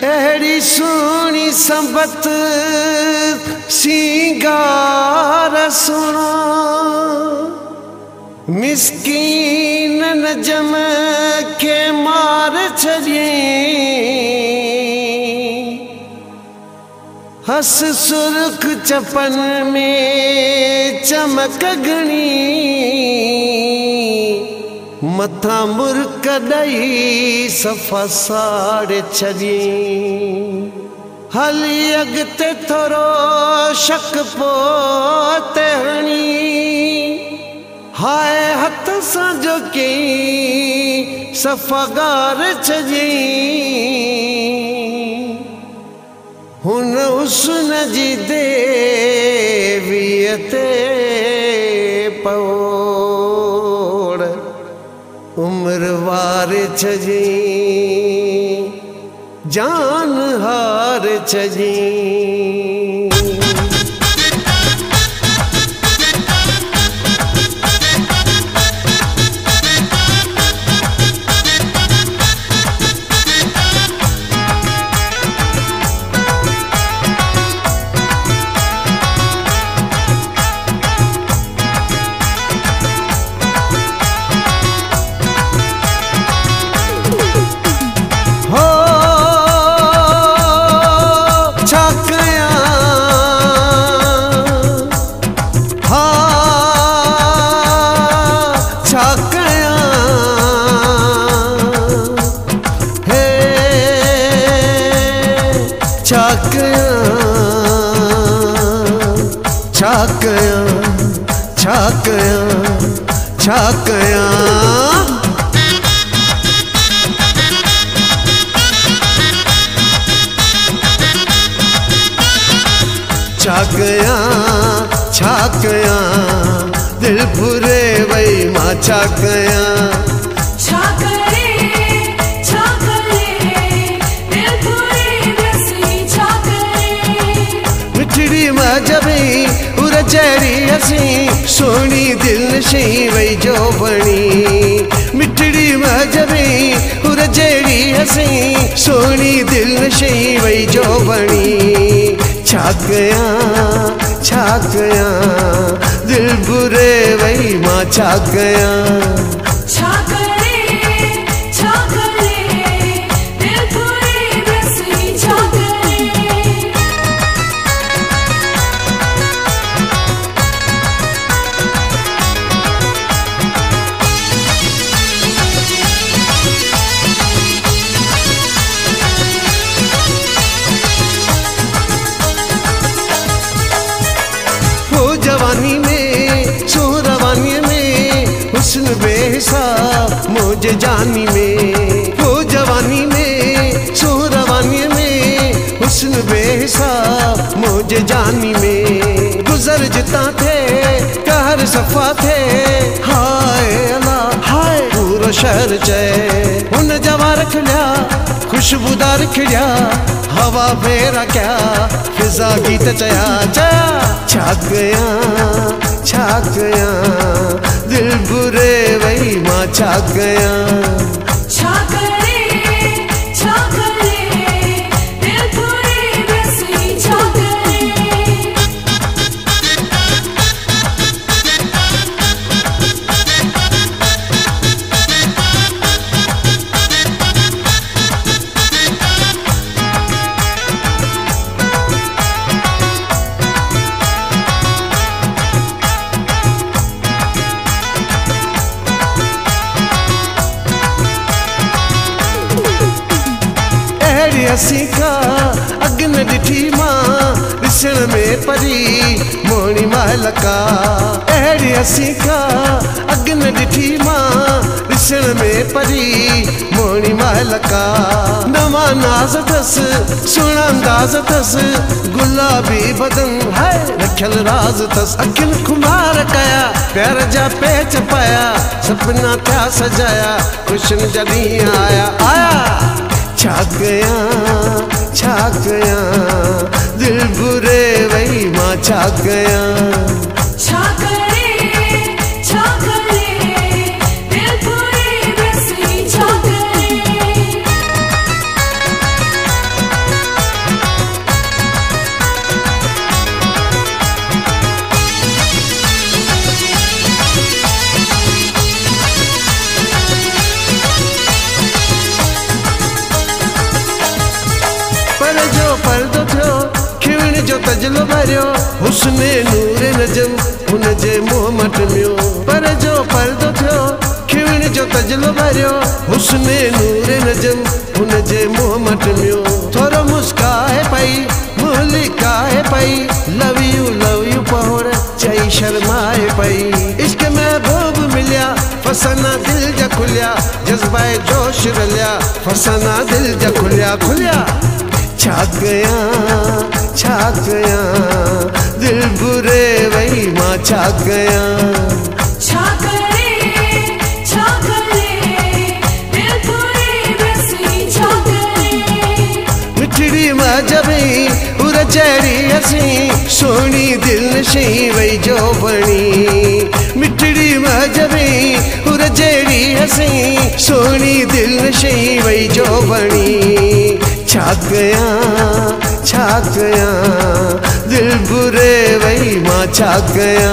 अहिड़ी सोनी संबत सिंगार सुनो मिस्कीन नजम के मार छॾियईं हस सुर्ख चपन में चमक घणी मथा मुर्क ॾई सफ़ा साड़े छॾियईं हली अॻिते थोरो शक पोइ हणी हाय हथ सां जो कई सफ़ागार छॾियईं हुन हुस्न जी देवीअ ते पौड़ उम्र वारे छॾियईं जान हार छॾियईं छा कयां दिल भुरे वई मां छा कयां मिठड़ी मजबी उर जहिड़ी हसी सोनी दिल नशी वई जो बणी मिठड़ी मजबी उर जहिड़ी हसी सोनी दिल नशी वई जो बणी छा कयां दिल बुरे वई मां छा कयां जवानी में सो रवानी में हुस्न बेहिसाब मौज जानी में वो जवानी में सो रवानी में हुस्न बेहिसाब मौज जानी में गुजर जिता थे कहर सफा थे हाय अल्लाह हाय पूरा शहर चए हुन जवा रख लिया खुशबूदार खिड़िया हवा फेरा क्या फिजा गीत चया छा कयां दिल बुरे वई मां छा कयां हसी का अग्न ॾिठी मां ॾिसण में परी मोणी महल का अहिड़ी हसी का अग्न ॾिठी मां ॾिसण में परी मोणी महल का नवा नाज़ अथसि सुहिणा अंदाज़ अथसि गुलाबी बदन है रखियल राज़ अथसि अखियुनि खुमार कया प्यार जा पेच पाया सपना थिया सजाया ख़ुशियुनि जा ॾींहं आया छा कयां दिल बुरे वई मां छा कयां तजलो भरियो हुस्ने नूर नजम हुन जे मुंह मटमियो पर जो पर्दो थियो खिवण जो तजलो भरियो हुस्ने नूर नजम हुन जे मुंह मटमियो थोरो मुस्काए पई मुहलिकाए पई लव यू पहोर चई शर्माए पई इश्क महबूब मिलिया फसाना दिल जा खुलिया जज्बाए जोश रलिया फसाना दिल जा खुलिया खुलिया छा गया दिल बुरे वही मां छा गया छा करे दिल बुरे वैसी छा करे मिठड़ी मां जबी उर जड़ी हसी सोनी दिल नशी वही जो बणी मिठड़ी मां जबी उर जड़ी हसी सोनी दिल नशी वही जो बणी छा गया दिल बुरे वही मां छा गया।